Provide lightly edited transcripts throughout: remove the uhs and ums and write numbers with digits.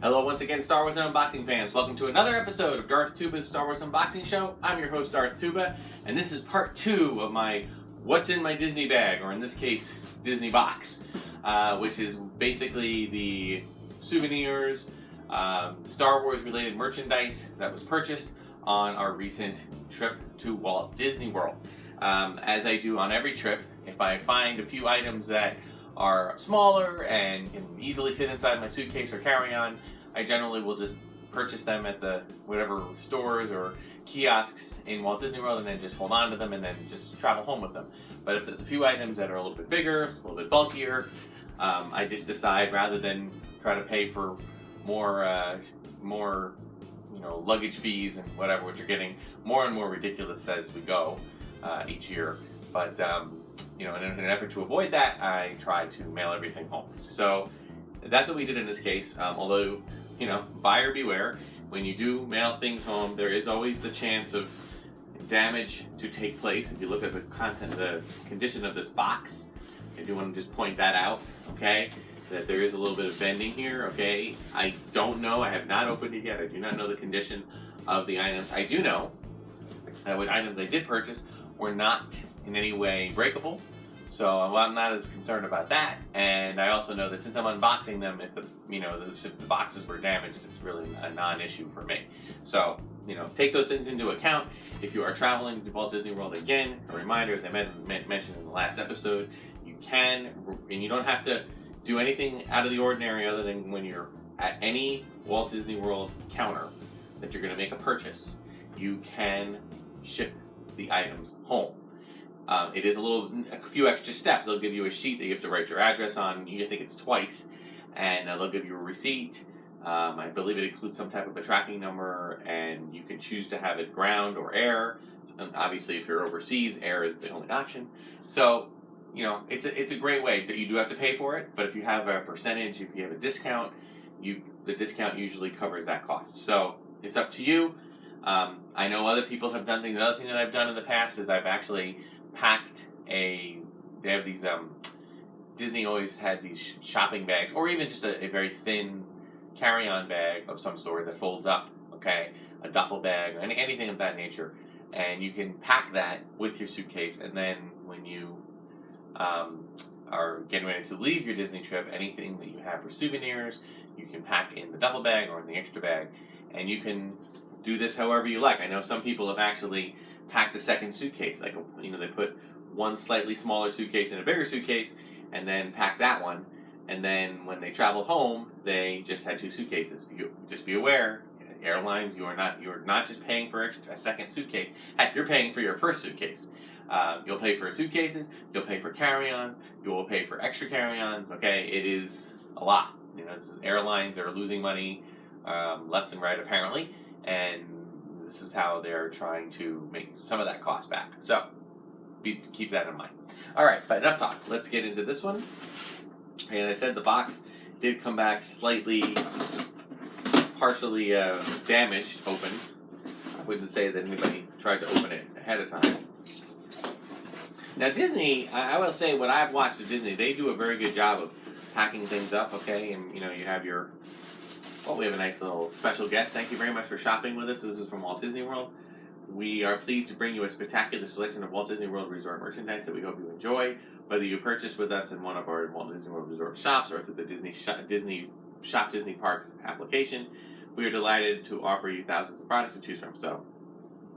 Hello once again, Star Wars and Unboxing fans. Welcome to another episode of Darth Tuba's Star Wars Unboxing Show. I'm your host, Darth Tuba, and this is part 2 of my What's in My Disney Bag, or in this case, Disney Box, which is basically the souvenirs, Star Wars related merchandise that was purchased on our recent trip to Walt Disney World. As I do on every trip, if I find a few items that are smaller and can easily fit inside my suitcase or carry-on, I generally will just purchase them at the whatever stores or kiosks in Walt Disney World and then just hold on to them and then just travel home with them. But if there's a few items that are a little bit bigger, a little bit bulkier, I just decide rather than try to pay for more luggage fees and whatever, which are getting more and more ridiculous as we go each year. But in an effort to avoid that, I try to mail everything home. So that's what we did in this case. Although, buyer beware. When you do mail things home, there is always the chance of damage to take place. If you look at the condition of this box, I do want to just point that out, okay? That there is a little bit of bending here, okay? I don't know. I have not opened it yet. I do not know the condition of the items. I do know that what items I did purchase were not in any way breakable, so I'm not as concerned about that. And I also know that since I'm unboxing them, if the boxes were damaged, it's really a non-issue for me. So take those things into account. If you are traveling to Walt Disney World, again, a reminder, as I mentioned in the last episode, you can, and you don't have to do anything out of the ordinary other than when you're at any Walt Disney World counter that you're going to make a purchase, you can ship the items home. It is a few extra steps. They'll give you a sheet that you have to write your address on. You think it's twice, and they'll give you a receipt. I believe it includes some type of a tracking number, and you can choose to have it ground or air. And obviously, if you're overseas, air is the only option. So, it's a great way. You do have to pay for it, but if you have a percentage, if you have a discount, the discount usually covers that cost. So it's up to you. I know other people have done things. Another thing that I've done in the past is I've actually packed they have these, Disney always had these shopping bags, or even just a very thin carry-on bag of some sort that folds up, okay? A duffel bag, or anything of that nature. And you can pack that with your suitcase, and then when you are getting ready to leave your Disney trip, anything that you have for souvenirs, you can pack in the duffel bag or in the extra bag, and you can do this however you like. I know some people have actually packed a second suitcase, like they put one slightly smaller suitcase in a bigger suitcase, and then pack that one, and then when they travel home, they just had 2 suitcases. Just be aware, airlines, you're not just paying for a second suitcase. Heck, you're paying for your first suitcase. You'll pay for suitcases, you'll pay for carry-ons, you will pay for extra carry-ons. Okay, it is a lot. Airlines are losing money left and right apparently, and this is how they're trying to make some of that cost back. So keep that in mind. All right, but enough talk. Let's get into this one. And I said the box did come back partially damaged, open. I wouldn't say that anybody tried to open it ahead of time. Now Disney, I will say what I've watched at Disney, they do a very good job of packing things up, okay? And you have your, we have a nice little special guest. Thank you very much for shopping with us. This is from Walt Disney World. We are pleased to bring you a spectacular selection of Walt Disney World Resort merchandise that we hope you enjoy. Whether you purchase with us in one of our Walt Disney World Resort shops or through the Disney Shop Disney Parks application, we are delighted to offer you thousands of products to choose from. So,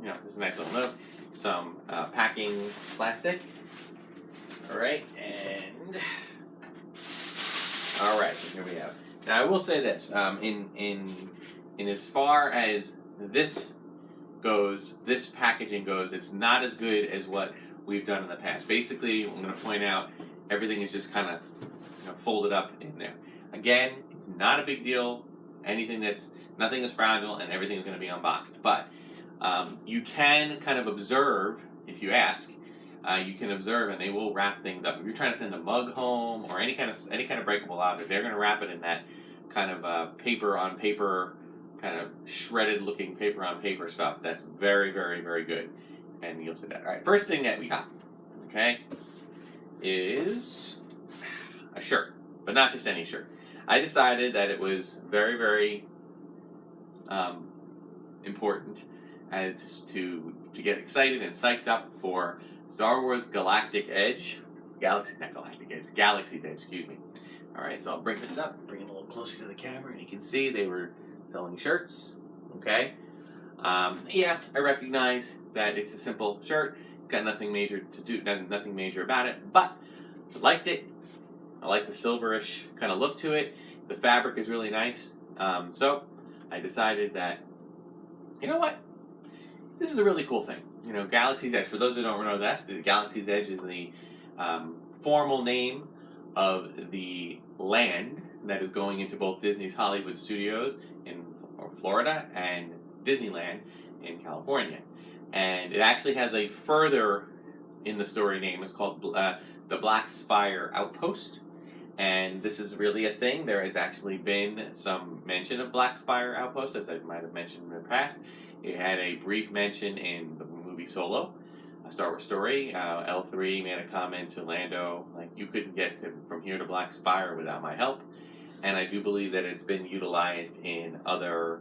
there's a nice little note, some packing plastic. All right, and all right, here we have. Now I will say this: in as far as this packaging goes, it's not as good as what we've done in the past. Basically, I'm going to point out everything is just kind of folded up in there. Again, it's not a big deal. Nothing is fragile, and everything is going to be unboxed. But you can kind of observe if you ask. You can observe, and they will wrap things up. If you're trying to send a mug home or any kind of breakable object, they're going to wrap it in that kind of paper on paper, kind of shredded looking paper on paper stuff. That's very, very, very good. And you'll see that. All right, first thing that we got, okay, is a shirt, but not just any shirt. I decided that it was very, very important to get excited and psyched up for Star Wars Galactic Edge. Not Galactic Edge, Galaxy's Edge, excuse me. Alright, so I'll bring this up, bring it a little closer to the camera, and you can see they were selling shirts. Okay? Yeah, I recognize that it's a simple shirt, got nothing major to do, nothing major about it, but I liked it. I like the silverish kind of look to it. The fabric is really nice. So I decided that, you know what? This is a really cool thing. You know, Galaxy's Edge, for those who don't know that, Galaxy's Edge is the formal name of the land that is going into both Disney's Hollywood Studios in Florida and Disneyland in California. And it actually has a further in the story name. It's called the Black Spire Outpost. And this is really a thing. There has actually been some mention of Black Spire Outpost, as I might have mentioned in the past. It had a brief mention in the movie Solo, a Star Wars story. L3 made a comment to Lando, like, you couldn't get from here to Black Spire without my help. And I do believe that it's been utilized in other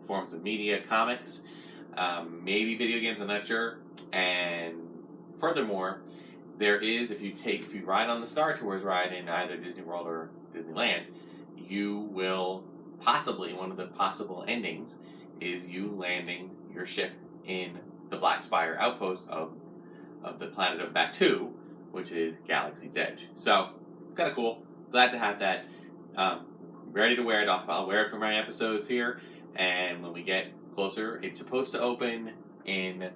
forms of media, comics, maybe video games, I'm not sure. And furthermore, there is, if you ride on the Star Tours ride in either Disney World or Disneyland, you will possibly, one of the possible endings is you landing your ship in the Black Spire Outpost of the planet of Batuu, which is Galaxy's Edge. So, kind of cool. Glad to have that. Ready to wear it off. I'll wear it for my episodes here, and when we get closer, it's supposed to open in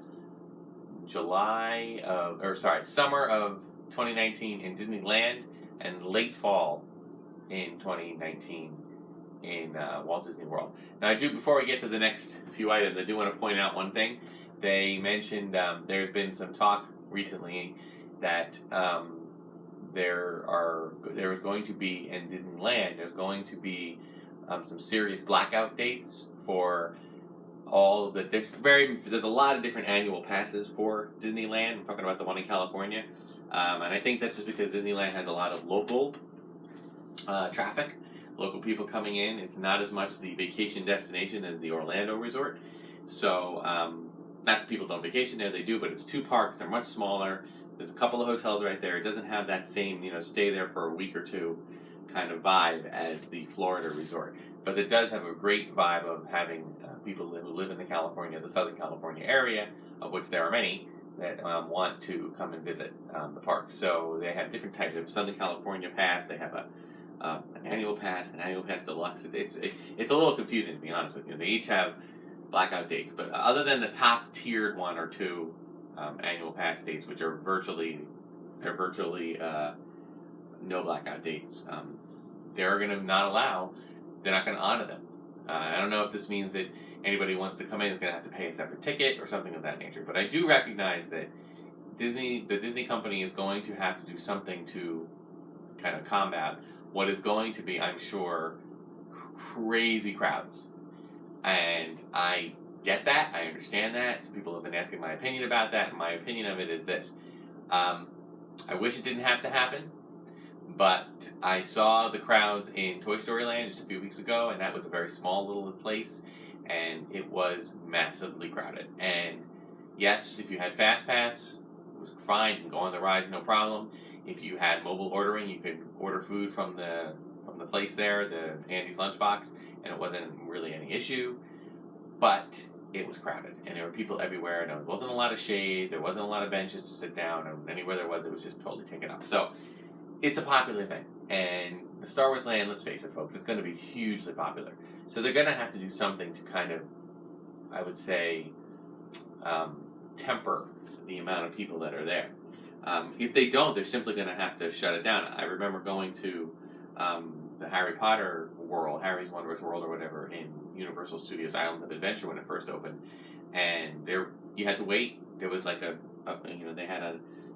summer of 2019 in Disneyland, and late fall in 2019 in Walt Disney World. Now, before we get to the next few items, I do want to point out one thing. They mentioned there's been some talk recently that there is going to be in Disneyland, there's going to be some serious blackout dates for all of the. There's a lot of different annual passes for Disneyland. I'm talking about the one in California, and I think that's just because Disneyland has a lot of local traffic, local people coming in. It's not as much the vacation destination as the Orlando resort. So, not that people don't vacation there, they do, but it's two parks. They're much smaller. There's a couple of hotels right there. It doesn't have that same, stay there for a week or two kind of vibe as the Florida resort. But it does have a great vibe of having people who live in the Southern California area, of which there are many, that want to come and visit the park. So they have different types of Southern California pass. They have an annual pass deluxe. It's a little confusing, to be honest with you. They each have blackout dates, but other than the top tiered one or two annual pass dates, which are virtually no blackout dates, they're not going to honor them. I don't know if this means that anybody who wants to come in is going to have to pay a separate ticket or something of that nature, but I do recognize that the Disney company is going to have to do something to kind of combat what is going to be, I'm sure, crazy crowds. And I get that. I understand that. Some people have been asking my opinion about that, and my opinion of it is this. I wish it didn't have to happen, but I saw the crowds in Toy Story Land just a few weeks ago, and that was a very small little place, and it was massively crowded. And yes, if you had Fast Pass, it was fine. You can go on the rides, no problem. If you had mobile ordering, you could order food from the place there, the Andy's Lunchbox, and it wasn't really any issue. But it was crowded, and there were people everywhere, and there wasn't a lot of shade, there wasn't a lot of benches to sit down, and anywhere there was, it was just totally taken up. So, it's a popular thing, and the Star Wars Land, let's face it, folks, it's going to be hugely popular. So they're going to have to do something to kind of, I would say, temper the amount of people that are there. If they don't, they're simply going to have to shut it down. I remember going to the Harry Potter world, Harry's Wondrous World or whatever, in Universal Studios Islands of Adventure when it first opened, and you had to wait. There was like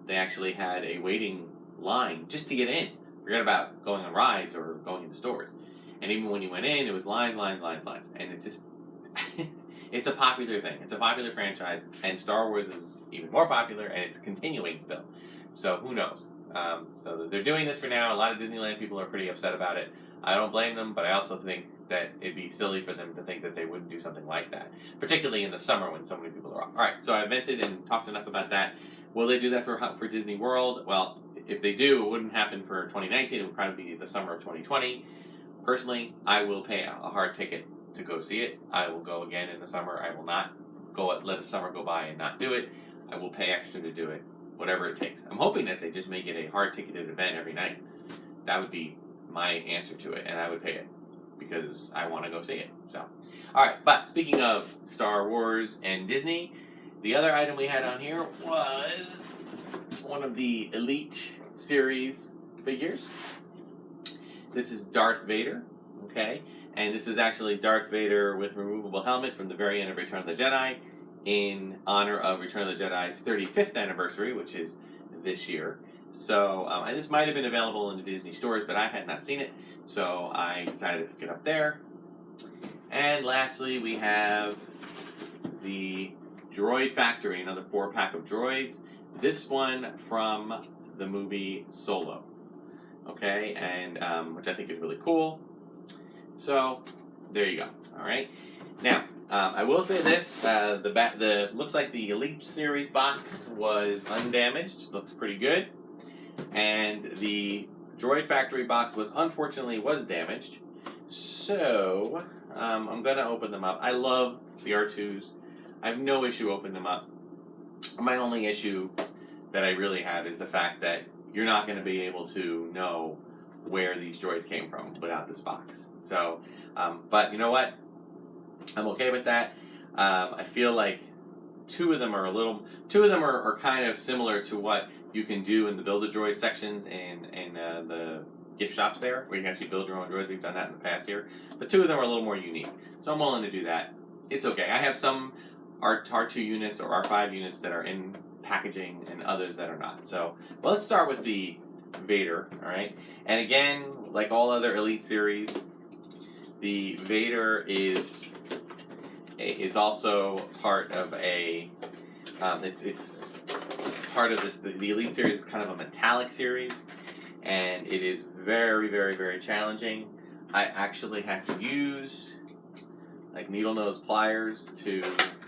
they actually had a waiting line just to get in. Forget about going on rides or going into stores. And even when you went in, it was lines. And it's just, it's a popular thing. It's a popular franchise, and Star Wars is even more popular, and it's continuing still. So who knows? So they're doing this for now. A lot of Disneyland people are pretty upset about it. I don't blame them, but I also think that it'd be silly for them to think that they wouldn't do something like that, particularly in the summer when so many people are off. All right, so I vented and talked enough about that. Will they do that for Disney World? Well, if they do, it wouldn't happen for 2019. It would probably be the summer of 2020. Personally, I will pay a hard ticket to go see it. I will go again in the summer. I will not let a summer go by and not do it. I will pay extra to do it, whatever it takes. I'm hoping that they just make it a hard ticketed event every night. That would be my answer to it, and I would pay it because I want to go see it. So, all right. But speaking of Star Wars and Disney, the other item we had on here was one of the Elite series figures. This is Darth Vader, okay? And this is actually Darth Vader with removable helmet from the very end of Return of the Jedi in honor of Return of the Jedi's 35th anniversary, which is this year. So, and this might have been available in the Disney stores, but I had not seen it, so I decided to pick it up there. And lastly, we have the Droid Factory, another 4-pack of droids. This one from the movie Solo, okay, and which I think is really cool. So there you go. All right. Now I will say this: the looks like the Elite Series box was undamaged. Looks pretty good, and the Droid Factory box was unfortunately damaged. So I'm gonna open them up. I love the R2s. I have no issue opening them up. My only issue that I really have is the fact that you're not going to be able to know where these droids came from without this box. So, but you know what? I'm okay with that. I feel like two of them are kind of similar to what you can do in the Build-A-Droid sections in the gift shops there, where you can actually build your own droids. We've done that in the past here. But two of them are a little more unique. So I'm willing to do that. It's okay. I have some R2 units or R5 units that are in packaging and others that are not. So, well, let's start with the Vader, all right? And again, like all other Elite series, the Vader is also part of a, it's part of this, the Elite series is kind of a metallic series, and it is very, very, very challenging. I actually have to use like needle nose pliers to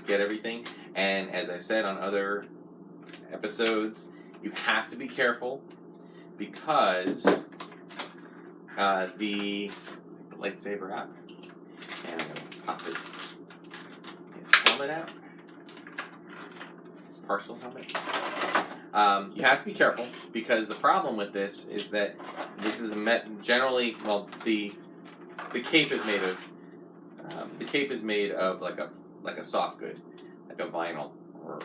get everything, and as I've said on other episodes, you have to be careful because the lightsaber out, and I'm gonna pop his helmet out, his partial helmet. You have to be careful because the problem with this is that this is generally, well, the cape is made of like a soft good, like a vinyl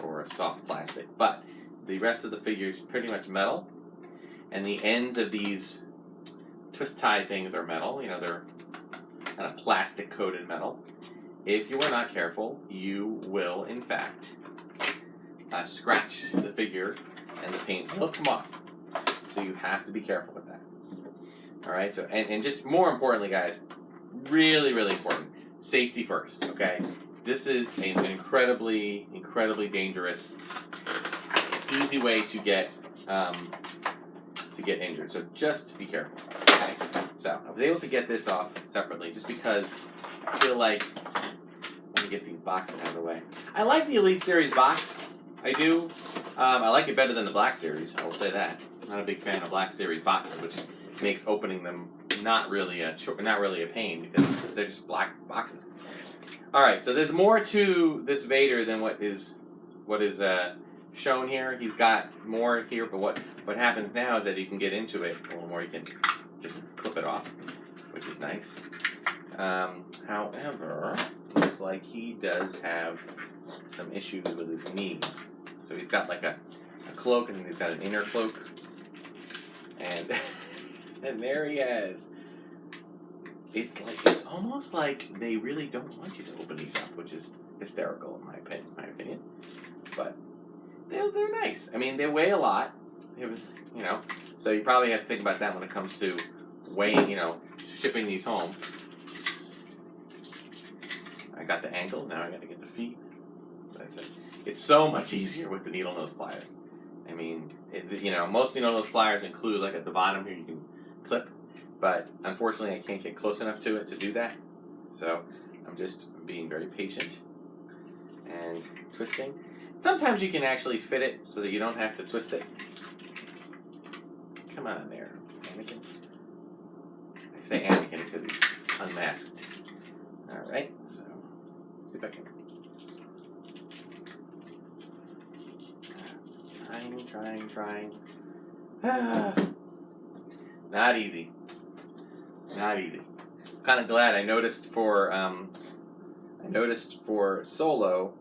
or a soft plastic. But the rest of the figure is pretty much metal, and the ends of these twist tie things are metal. You know, they're kind of plastic coated metal. If you are not careful, you will in fact scratch the figure, and the paint will come off. So you have to be careful with that. All right. So and just more importantly, guys, really, really important. Safety first, okay? This is an incredibly, incredibly dangerous, easy way to get injured. So just be careful, okay? So I was able to get this off separately just because I feel like, let me get these boxes out of the way. I like the Elite Series box. I do. I like it better than the Black Series, I will say that. I'm not a big fan of Black Series boxes, which makes opening them not really a pain because they're just black boxes. All right, so there's more to this Vader than what is shown here. He's got more here, but what happens now is that you can get into it a little more. You can just clip it off, which is nice. However, looks like he does have some issues with his knees. So he's got like a cloak, and he's got an inner cloak, and and there he is. It's almost like they really don't want you to open these up, which is hysterical in my opinion. But they're nice. I mean, they weigh a lot. So you probably have to think about that when it comes to weighing, shipping these home. I got the ankle, now I got to get the feet. But I said, it's so much easier with the needle nose pliers. I mean, most needle nose pliers include, like at the bottom here, you can clip. but unfortunately I can't get close enough to it to do that. So I'm just being very patient and twisting. Sometimes you can actually fit it so that you don't have to twist it. Come on there, Anakin. I say Anakin because he's unmasked. Alright, so let's see if I can. Trying. Not easy. Not easy. I'm kind of glad I noticed for Solo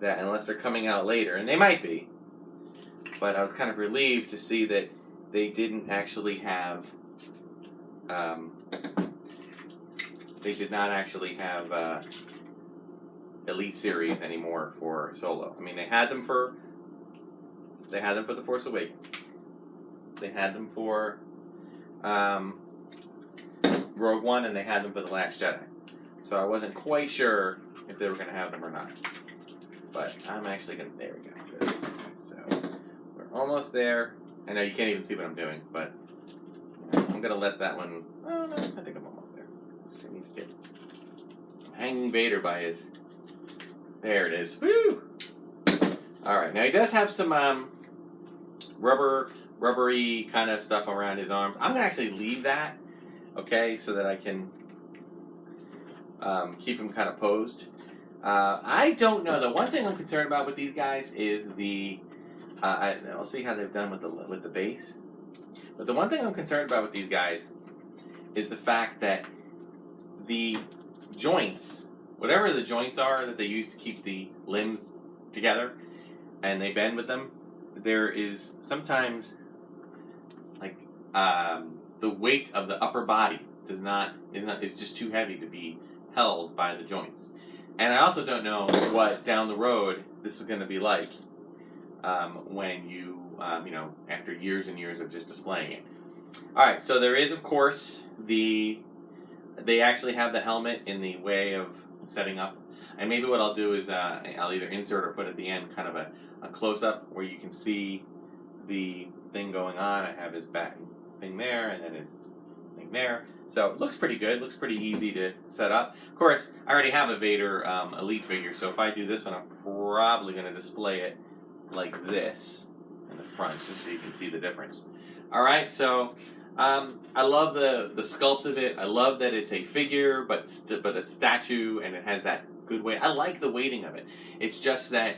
that unless they're coming out later, and they might be, but I was kind of relieved to see that they didn't actually have they did not actually have Elite Series anymore for Solo. I mean, they had them for The Force Awakens. They had them for Rogue One, and they had them for The Last Jedi. So I wasn't quite sure if they were going to have them or not. But I'm actually going to... There we go. Good. So we're almost there. I know you can't even see what I'm doing, but I'm going to let that one... Oh, no, I think I'm almost there. Just need to get hanging Vader by his... There it is. Woo! Alright, now he does have some rubbery kind of stuff around his arms. I'm going to actually leave that, okay, so that I can keep him kind of posed. I don't know. The one thing I'm concerned about with these guys is the... I'll see how they've done with the base. But the one thing I'm concerned about with these guys is the fact that the joints, whatever the joints are that they use to keep the limbs together, and they bend with them, there is sometimes like the weight of the upper body is just too heavy to be held by the joints. And I also don't know what down the road this is going to be like when you after years and years of just displaying it. All right, so there is of course they actually have the helmet in the way of setting up. And maybe what I'll do is I'll either insert or put at the end kind of a close-up where you can see the thing going on. I have his back thing there and then his thing there. So it looks pretty good. Looks pretty easy to set up. Of course, I already have a Vader Elite figure, so if I do this one, I'm probably going to display it like this in the front just so you can see the difference. All right, so I love the sculpt of it. I love that it's a figure, but a statue, and it has that good weight. I like the weighting of it. It's just that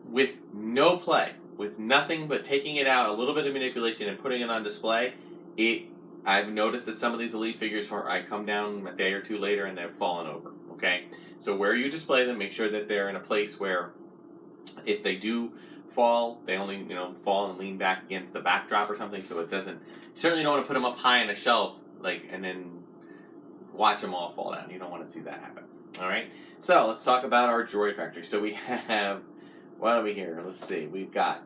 with no play, with nothing but taking it out, a little bit of manipulation, and putting it on display, I've noticed that some of these Elite figures, I come down a day or two later and they've fallen over. Okay, so where you display them, make sure that they're in a place where, if they do fall, they only fall and lean back against the backdrop or something, so it doesn't. You certainly don't want to put them up high on a shelf, and then watch them all fall down. You don't want to see that happen. All right. So let's talk about our droid factory. So we have, what are we here? Let's see. We've got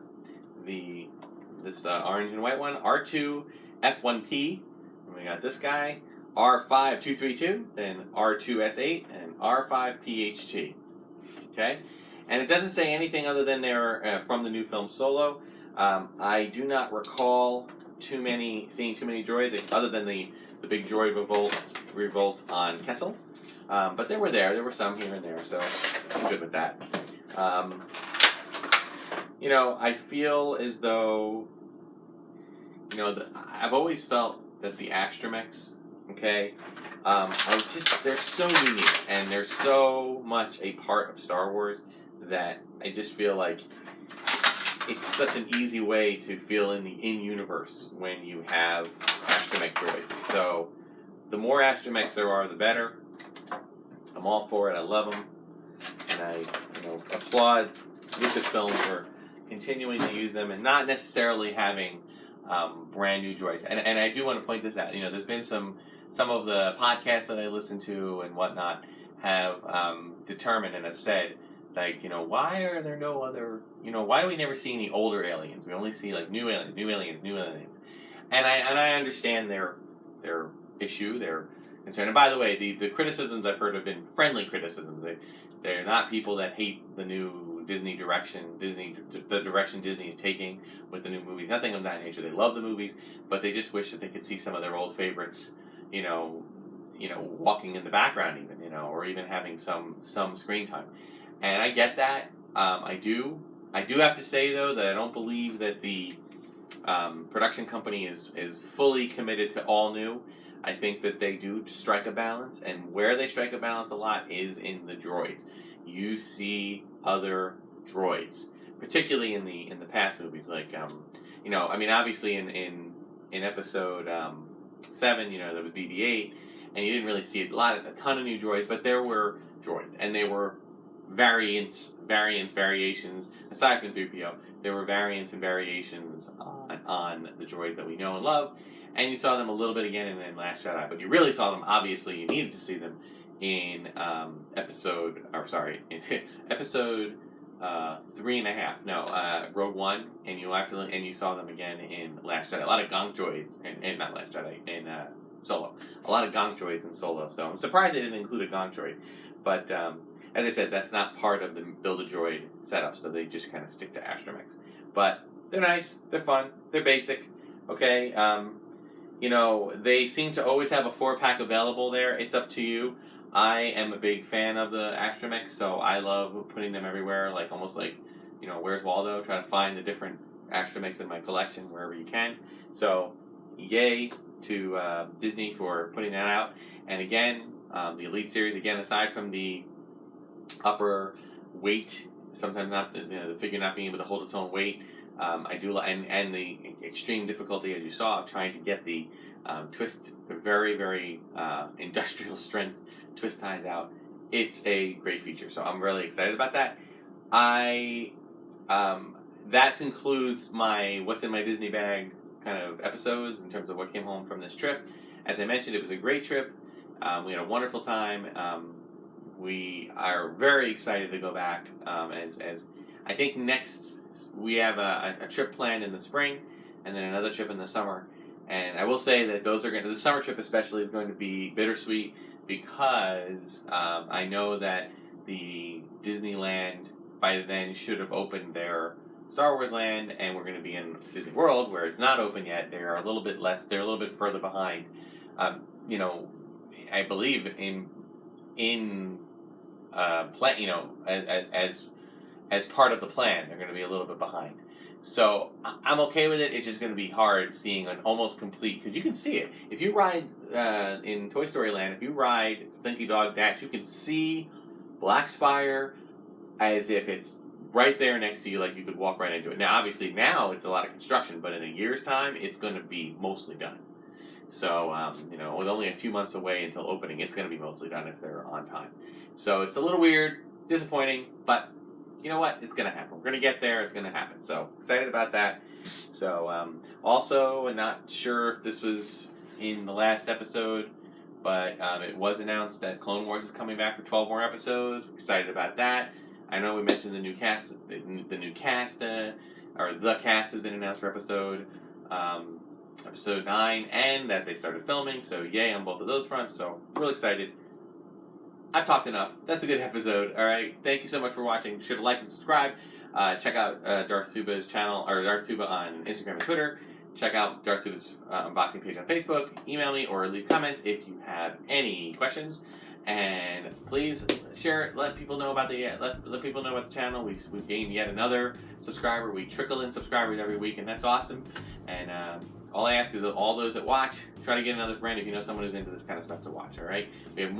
this orange and white one, R2 F1P. And we got this guy, R5232, then R2S8, and R5PHT. Okay. And it doesn't say anything other than they're from the new film Solo. I do not recall seeing too many droids other than the big droid revolt on Kessel. But they were there. There were some here and there, so I'm good with that. I feel as though, I've always felt that the astromechs, okay, they're so unique and they're so much a part of Star Wars that I just feel like it's such an easy way to feel in the in-universe when you have astromech droids. So the more astromechs there are, the better. I'm all for it. I love them. And I applaud Lucasfilm for continuing to use them and not necessarily having brand new droids. And I do want to point this out. There's been some of the podcasts that I listen to and whatnot have determined and have said, why are there no other, why do we never see any older aliens? We only see new aliens. And I understand their issue, their concern. And by the way, the criticisms I've heard have been friendly criticisms. They're not people that hate the new Disney direction, the direction Disney is taking with the new movies. Nothing of that nature. They love the movies, but they just wish that they could see some of their old favorites, walking in the background even, or even having some screen time. And I get that. I do have to say though that I don't believe that the production company is fully committed to all new. I think that they do strike a balance, and where they strike a balance a lot is in the droids. You see other droids, particularly in the past movies, like obviously in episode 7, there was BB-8, and you didn't really see a ton of new droids, but there were droids, and they were variations. Aside from 3PO, there were variants and variations on the droids that we know and love. And you saw them a little bit again in Last Jedi, but you really saw them, obviously, you needed to see them in episode 3.5. No, Rogue One, and you saw them again in Last Jedi. A lot of Gonk droids, and not Last Jedi, in Solo. A lot of Gonk droids in Solo, so I'm surprised they didn't include a Gonk droid. But, as I said, that's not part of the Build-A-Droid setup, so they just kind of stick to astromechs. But they're nice, they're fun, they're basic, okay? They seem to always have a 4-pack available there. It's up to you. I am a big fan of the astromechs, so I love putting them everywhere, almost like, Where's Waldo? Try to find the different astromechs in my collection wherever you can. So, yay to Disney for putting that out. And again, the Elite series, again, aside from the upper weight, sometimes not the figure not being able to hold its own weight, I do, and the extreme difficulty, as you saw, of trying to get the very, very industrial strength twist ties out. It's a great feature, so I'm really excited about that. That concludes my What's in My Disney Bag kind of episodes in terms of what came home from this trip. As I mentioned, it was a great trip. We had a wonderful time. We are very excited to go back. As I think next we have a trip planned in the spring, and then another trip in the summer. And I will say that the summer trip especially is going to be bittersweet, because I know that the Disneyland by then should have opened their Star Wars Land, and we're going to be in Disney World where it's not open yet. They're a little bit further behind. I believe as part of the plan, they're going to be a little bit behind. So I'm okay with it. It's just going to be hard seeing an almost complete, because you can see it. If you ride in Toy Story Land, if you ride Slinky Dog Dash, you can see Black Spire as if it's right there next to you, like you could walk right into it. Now, obviously, now it's a lot of construction, but in a year's time, it's going to be mostly done. So, with only a few months away until opening, it's going to be mostly done if they're on time. So it's a little weird, disappointing, but you know what? It's going to happen. We're going to get there. It's going to happen. So excited about that. So also, not sure if this was in the last episode, but it was announced that Clone Wars is coming back for 12 more episodes. We're excited about that. I know we mentioned the cast has been announced for episode 9, and that they started filming. So yay on both of those fronts. So real excited. I've talked enough. That's a good episode. All right. Thank you so much for watching. Be sure to like and subscribe. Check out Darth Tuba's channel, or Darth Tuba on Instagram and Twitter. Check out Darth Tuba's unboxing page on Facebook. Email me or leave comments if you have any questions. And please share it. Let people know about the channel. We've gained yet another subscriber. We trickle in subscribers every week, and that's awesome. And all I ask is that all those that watch, try to get another friend if you know someone who's into this kind of stuff to watch, all right? We have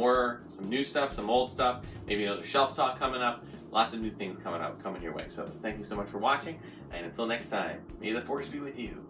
some new stuff, some old stuff, maybe another shelf talk coming up. Lots of new things coming your way. So thank you so much for watching, and until next time, may the Force be with you.